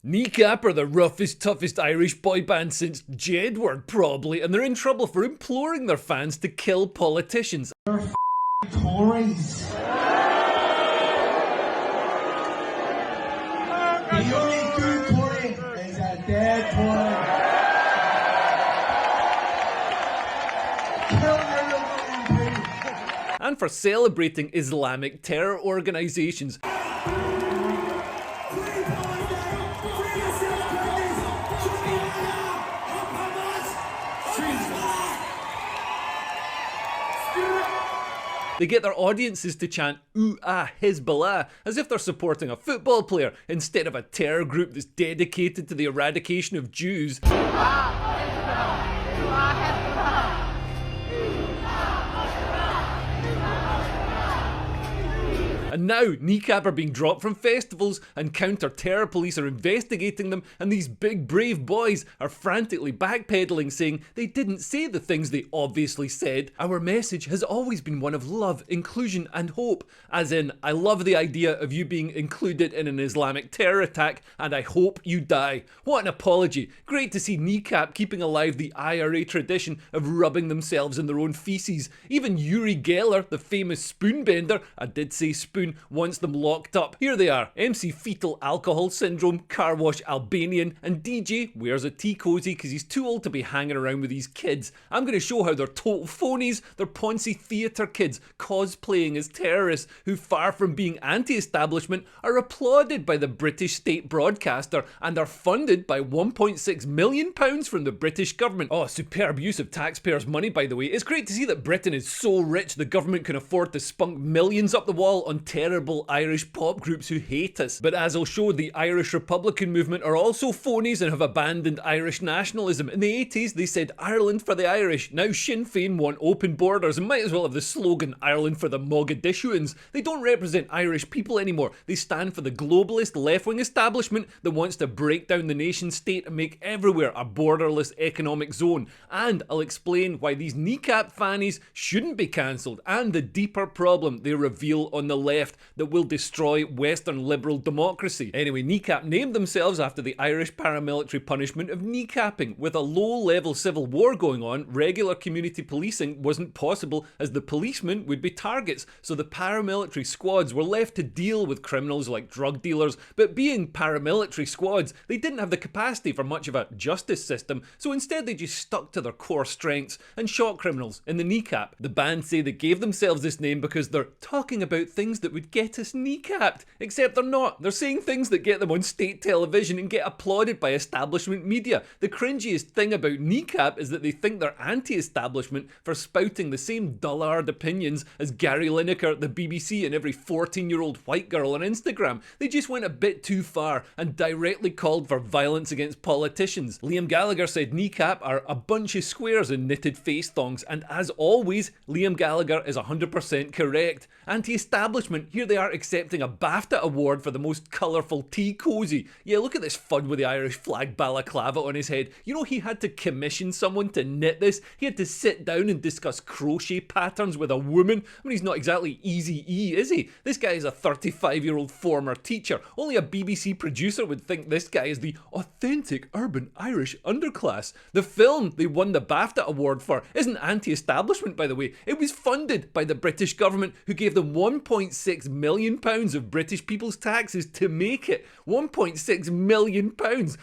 Kneecap are the roughest, toughest Irish boy band since Jedward, probably, and they're in trouble for imploring their fans to kill politicians. They're Tories. The only good Tory is a dead Tory. Kill your MP. And for celebrating Islamic terror organisations. They get their audiences to chant "Ooh ah Hezbollah" as if they're supporting a football player instead of a terror group that's dedicated to the eradication of Jews. And now, Kneecap are being dropped from festivals and counter-terror police are investigating them, and these big brave boys are frantically backpedaling, saying they didn't say the things they obviously said. Our message has always been one of love, inclusion and hope. As in, I love the idea of you being included in an Islamic terror attack and I hope you die. What an apology. Great to see Kneecap keeping alive the IRA tradition of rubbing themselves in their own feces. Even Uri Geller, the famous spoonbender, I did say spoon, wants them locked up. Here they are, MC Fetal Alcohol Syndrome, Car Wash Albanian, and DJ wears a tea cozy because he's too old to be hanging around with these kids. I'm going to show how they're total phonies, they're Ponzi theatre kids cosplaying as terrorists who, far from being anti-establishment, are applauded by the British state broadcaster and are funded by £1.6 million from the British government. Oh, superb use of taxpayers' money, by the way. It's great to see that Britain is so rich the government can afford to spunk millions up the wall on terrible Irish pop groups who hate us. But as I'll show, the Irish Republican movement are also phonies and have abandoned Irish nationalism. In the 80s they said Ireland for the Irish. Now Sinn Féin want open borders and might as well have the slogan Ireland for the Mogadishuans. They don't represent Irish people anymore. They stand for the globalist left-wing establishment that wants to break down the nation state and make everywhere a borderless economic zone. And I'll explain why these Kneecap fannies shouldn't be cancelled and the deeper problem they reveal on the left that will destroy Western liberal democracy. Anyway, Kneecap named themselves after the Irish paramilitary punishment of kneecapping. With a low-level civil war going on, regular community policing wasn't possible as the policemen would be targets, so the paramilitary squads were left to deal with criminals like drug dealers, but being paramilitary squads, they didn't have the capacity for much of a justice system, so instead they just stuck to their core strengths and shot criminals in the kneecap. The band say they gave themselves this name because they're talking about things that would get us kneecapped, except they're not. They're saying things that get them on state television and get applauded by establishment media. The cringiest thing about Kneecap is that they think they're anti-establishment for spouting the same dullard opinions as Gary Lineker, the BBC and every 14-year-old white girl on Instagram. They just went a bit too far and directly called for violence against politicians. Liam Gallagher said Kneecap are a bunch of squares in knitted face thongs, and as always, Liam Gallagher is 100% correct. Anti-establishment, here they are accepting a BAFTA award for the most colourful tea cozy. Yeah, look at this fun with the Irish flag balaclava on his head. You know, he had to commission someone to knit this. He had to sit down and discuss crochet patterns with a woman. I mean, he's not exactly Easy-E, is he? This guy is a 35-year-old former teacher. Only a BBC producer would think this guy is the authentic urban Irish underclass. The film they won the BAFTA award for isn't anti-establishment, by the way. It was funded by the British government, who gave them £1.6 million of British people's taxes to make it. £1.6 million.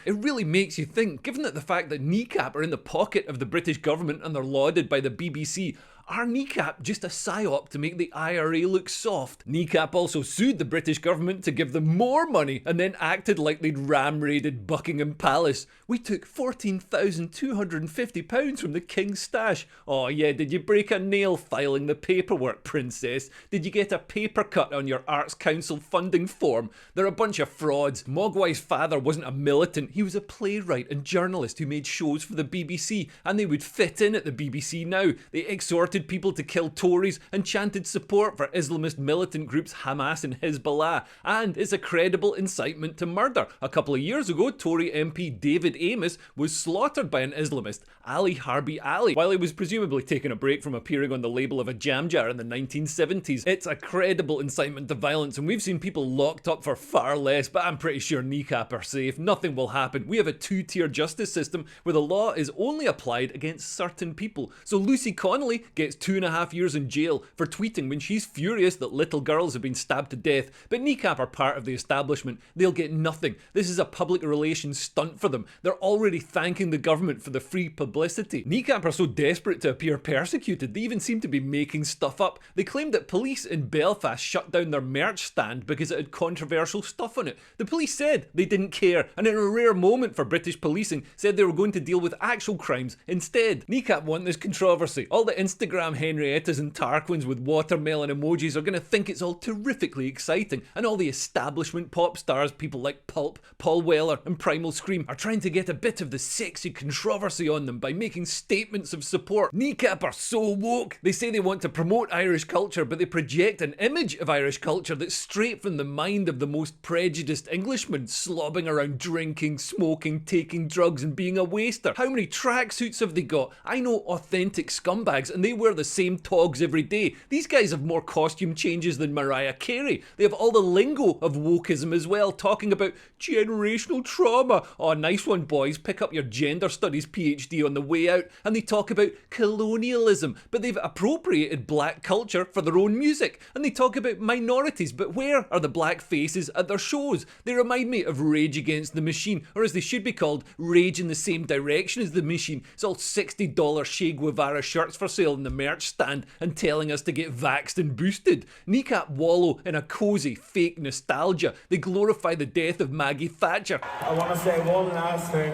It really makes you think, given that the fact that Kneecap are in the pocket of the British government and they're lauded by the BBC, are Kneecap just a psyop to make the IRA look soft? Kneecap also sued the British government to give them more money and then acted like they'd ram-raided Buckingham Palace. We took £14,250 from the King's stash. Oh yeah, did you break a nail filing the paperwork, princess? Did you get a paper cut on your Arts Council funding form? They're a bunch of frauds. Mogwai's father wasn't a militant, he was a playwright and journalist who made shows for the BBC, and they would fit in at the BBC now. They exhorted exhorted people to kill Tories and chanted support for Islamist militant groups Hamas and Hezbollah, and it's a credible incitement to murder. A couple of years ago, Tory MP David Amess was slaughtered by an Islamist, Ali Harbi Ali, while he was presumably taking a break from appearing on the label of a jam jar in the 1970s. It's a credible incitement to violence, and we've seen people locked up for far less, but I'm pretty sure Kneecap are safe. Nothing will happen. We have a two-tier justice system where the law is only applied against certain people. So Lucy Connolly gets 2.5 years in jail for tweeting when she's furious that little girls have been stabbed to death, but Kneecap are part of the establishment. They'll get nothing. This is a public relations stunt for them. They're already thanking the government for the free publicity. Kneecap are so desperate to appear persecuted, they even seem to be making stuff up. They claimed that police in Belfast shut down their merch stand because it had controversial stuff on it. The police said they didn't care, and in a rare moment for British policing, said they were going to deal with actual crimes instead. Kneecap want this controversy. All the Instagram Henriettas and Tarquins with watermelon emojis are going to think it's all terrifically exciting, and all the establishment pop stars, people like Pulp, Paul Weller and Primal Scream, are trying to get a bit of the sexy controversy on them by making statements of support. Kneecap are so woke. They say they want to promote Irish culture, but they project an image of Irish culture that's straight from the mind of the most prejudiced Englishman, slobbing around drinking, smoking, taking drugs and being a waster. How many tracksuits have they got? I know authentic scumbags and they wear the same togs every day. These guys have more costume changes than Mariah Carey. They have all the lingo of wokeism as well, talking about generational trauma. Oh, nice one, boys. Pick up your gender studies PhD on the way out. And they talk about colonialism, but they've appropriated black culture for their own music. And they talk about minorities, but where are the black faces at their shows? They remind me of Rage Against the Machine, or as they should be called, Rage in the Same Direction as the Machine. It's all $60 Che Guevara shirts for sale in the merch stand and telling us to get vaxxed and boosted. Kneecap wallow in a cosy, fake nostalgia. They glorify the death of Maggie Thatcher. I want to say one last thing.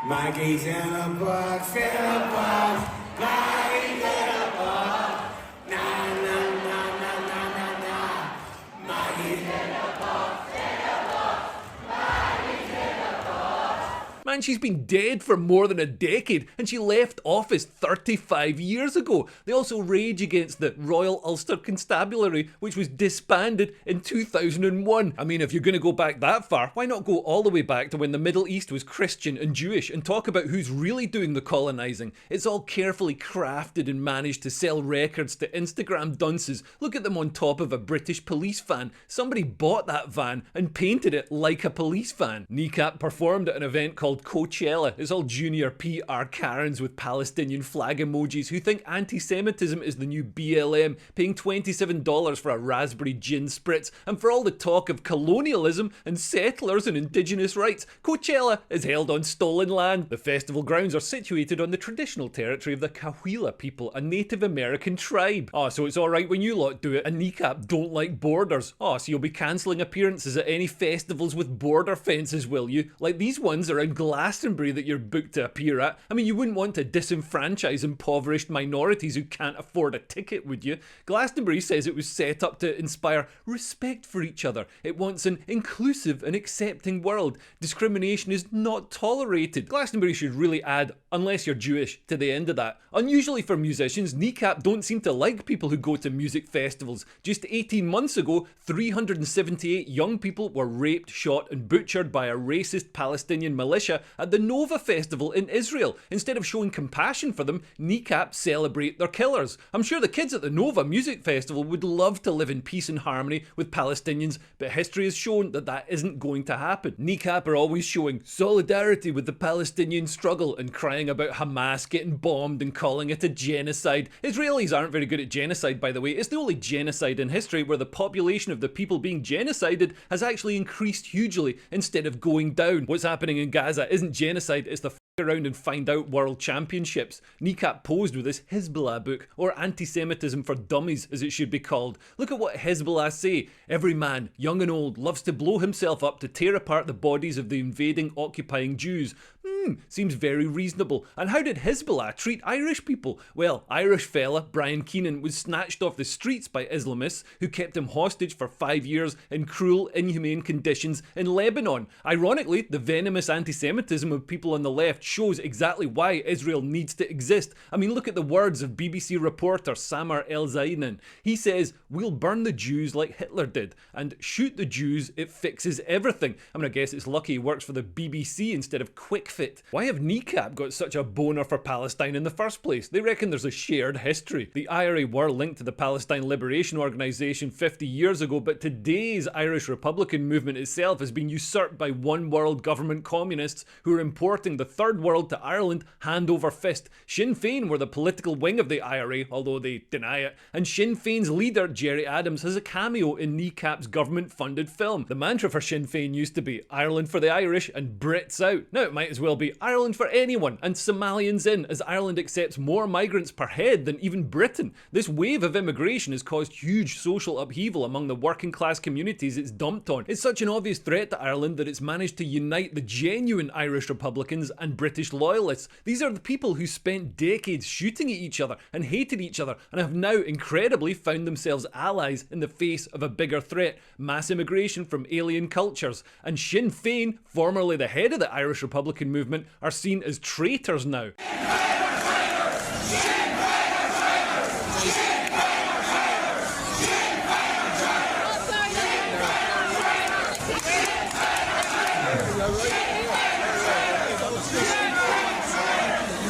Maggie's in a box, in a box. Maggie's in a box. Na na na na na na na. Maggie's in a box, in a box. Maggie's in a box. Man, she's been dead for more than a decade, and she left office 35 years ago. They also rage against the Royal Ulster Constabulary, which was disbanded in 2001. I mean, if you're going to go back that far, why not go all the way back to when the Middle East was Christian and Jewish and talk about who's really doing the colonising? It's all carefully crafted and managed to sell records to Instagram dunces. Look at them on top of a British police van. Somebody bought that van and painted it like a police van. Kneecap performed at an event called Coachella. It's all junior PR Karens with Palestinian flag emojis who think anti-Semitism is the new BLM, paying $27 for a raspberry gin spritz. And for all the talk of colonialism and settlers and indigenous rights, Coachella is held on stolen land. The festival grounds are situated on the traditional territory of the Cahuilla people, a Native American tribe. Oh, so it's alright when you lot do it, and Kneecap don't like borders. Oh, so you'll be cancelling appearances at any festivals with border fences, will you? Like these ones around Glastonbury that you're booked to appear at. I mean, you wouldn't want to disenfranchise impoverished minorities who can't afford a ticket, would you? Glastonbury says it was set up to inspire respect for each other. It wants an inclusive and accepting world. Discrimination is not tolerated. Glastonbury should really add, unless you're Jewish, to the end of that. Unusually for musicians, Kneecap don't seem to like people who go to music festivals. Just 18 months ago, 378 young people were raped, shot and butchered by a racist Palestinian militia at the Nova Festival in Israel. Instead of showing compassion for them, Kneecap celebrate their killers. I'm sure the kids at the Nova Music Festival would love to live in peace and harmony with Palestinians, but history has shown that that isn't going to happen. Kneecap are always showing solidarity with the Palestinian struggle and crying about Hamas getting bombed and calling it a genocide. Israelis aren't very good at genocide, by the way. It's the only genocide in history where the population of the people being genocided has actually increased hugely instead of going down. What's happening in Gaza isn't genocide, it's the around and find out world championships. Kneecap posed with this Hezbollah book, or anti-Semitism for dummies as it should be called. Look at what Hezbollah say. Every man, young and old, loves to blow himself up to tear apart the bodies of the invading, occupying Jews. Seems very reasonable. And how did Hezbollah treat Irish people? Well, Irish fella Brian Keenan was snatched off the streets by Islamists who kept him hostage for 5 years in cruel, inhumane conditions in Lebanon. Ironically, the venomous anti-Semitism of people on the left shows exactly why Israel needs to exist. I mean, look at the words of BBC reporter Samar El-Zainin. He says, "We'll burn the Jews like Hitler did, and shoot the Jews, it fixes everything." I mean, I guess it's lucky he works for the BBC instead of QuickFit. Why have Kneecap got such a boner for Palestine in the first place? They reckon there's a shared history. The IRA were linked to the Palestine Liberation Organisation 50 years ago, but today's Irish Republican movement itself has been usurped by one world government communists who are importing the third world to Ireland hand over fist. Sinn Féin were the political wing of the IRA, although they deny it, and Sinn Féin's leader, Gerry Adams, has a cameo in Kneecap's government-funded film. The mantra for Sinn Féin used to be Ireland for the Irish and Brits out. Now it might as well be Ireland for anyone and Somalians in, as Ireland accepts more migrants per head than even Britain. This wave of immigration has caused huge social upheaval among the working class communities it's dumped on. It's such an obvious threat to Ireland that it's managed to unite the genuine Irish Republicans and British loyalists. These are the people who spent decades shooting at each other and hated each other and have now incredibly found themselves allies in the face of a bigger threat, mass immigration from alien cultures. And Sinn Féin, formerly the head of the Irish Republican movement, are seen as traitors now.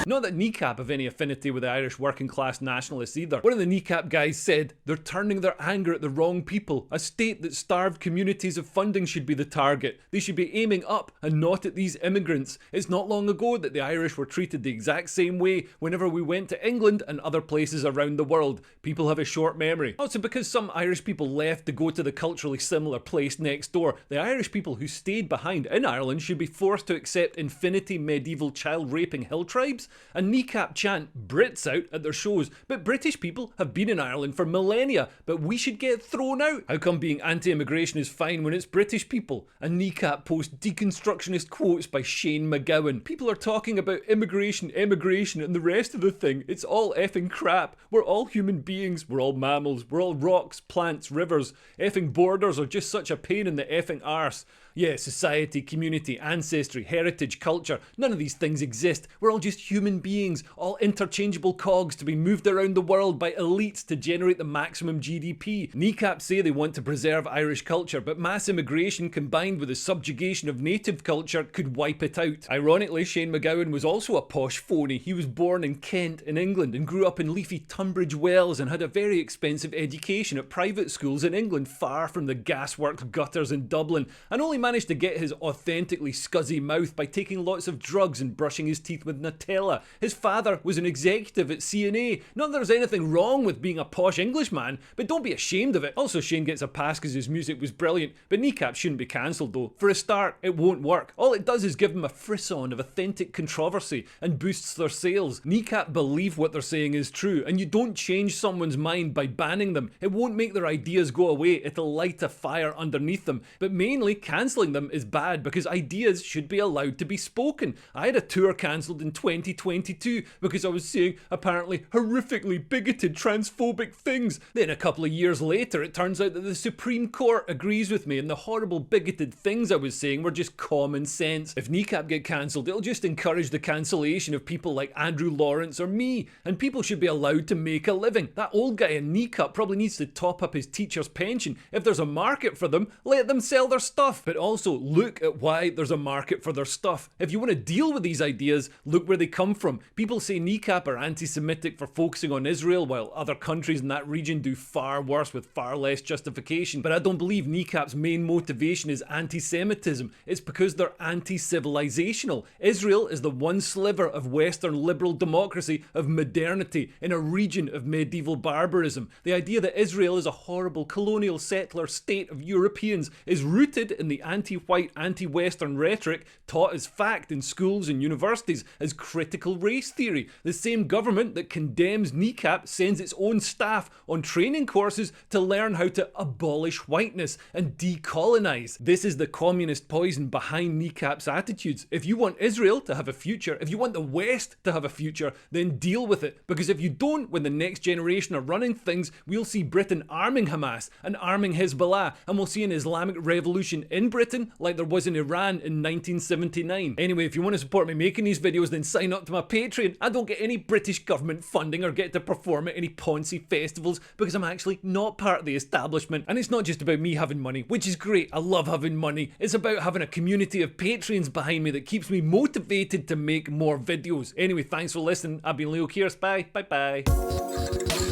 Not that Kneecap have any affinity with the Irish working class nationalists either. One of the Kneecap guys said, "They're turning their anger at the wrong people. A state that starved communities of funding should be the target. They should be aiming up and not at these immigrants. It's not long ago that the Irish were treated the exact same way whenever we went to England and other places around the world. People have a short memory." Also, because some Irish people left to go to the culturally similar place next door, the Irish people who stayed behind in Ireland should be forced to accept infinity medieval child raping hill tribes. And Kneecap chant Brits out at their shows, but British people have been in Ireland for millennia, but we should get thrown out. How come being anti-immigration is fine when it's British people? And Kneecap posts deconstructionist quotes by Shane McGowan. People are talking about immigration, emigration, and the rest of the thing. It's all effing crap. We're all human beings. We're all mammals. We're all rocks, plants, rivers. Effing borders are just such a pain in the effing arse. Yeah, society, community, ancestry, heritage, culture, none of these things exist. We're all just human beings, all interchangeable cogs to be moved around the world by elites to generate the maximum GDP. Kneecap say they want to preserve Irish culture, but mass immigration combined with the subjugation of native culture could wipe it out. Ironically, Shane McGowan was also a posh phony. He was born in Kent in England and grew up in leafy Tunbridge Wells and had a very expensive education at private schools in England, far from the gasworks gutters in Dublin, and only managed to get his authentically scuzzy mouth by taking lots of drugs and brushing his teeth with Nutella. His father was an executive at CNA. Not that there's anything wrong with being a posh Englishman, but don't be ashamed of it. Also, Shane gets a pass because his music was brilliant, but Kneecap shouldn't be cancelled though. For a start, it won't work. All it does is give them a frisson of authentic controversy and boosts their sales. Kneecap believe what they're saying is true, and you don't change someone's mind by banning them. It won't make their ideas go away, it'll light a fire underneath them. But mainly, cancelling them is bad because ideas should be allowed to be spoken. I had a tour cancelled in 2022 because I was saying apparently horrifically bigoted transphobic things. Then a couple of years later it turns out that the Supreme Court agrees with me and the horrible bigoted things I was saying were just common sense. If Kneecap get cancelled, it'll just encourage the cancellation of people like Andrew Lawrence or me, and people should be allowed to make a living. That old guy in Kneecap probably needs to top up his teacher's pension. If there's a market for them, let them sell their stuff. But also look at why there's a market for their stuff. If you want to deal with these ideas, look where they come from. People say Kneecap are anti-Semitic for focusing on Israel, while other countries in that region do far worse with far less justification. But I don't believe Kneecap's main motivation is anti-Semitism. It's because they're anti-civilizational. Israel is the one sliver of Western liberal democracy, of modernity, in a region of medieval barbarism. The idea that Israel is a horrible colonial settler state of Europeans is rooted in the anti-white, anti-Western rhetoric taught as fact in schools and universities as critical race theory. The same government that condemns Kneecap sends its own staff on training courses to learn how to abolish whiteness and decolonize. This is the communist poison behind Kneecap's attitudes. If you want Israel to have a future, if you want the West to have a future, then deal with it. Because if you don't, when the next generation are running things, we'll see Britain arming Hamas and arming Hezbollah, and we'll see an Islamic revolution in Britain like there was in Iran in 1979. Anyway, if you want to support me making these videos, then sign up to my Patreon. I don't get any British government funding or get to perform at any Ponzi festivals because I'm actually not part of the establishment. And it's not just about me having money, which is great. I love having money. It's about having a community of Patreons behind me that keeps me motivated to make more videos. Anyway, thanks for listening. I've been Leo Kears. Bye. Bye bye.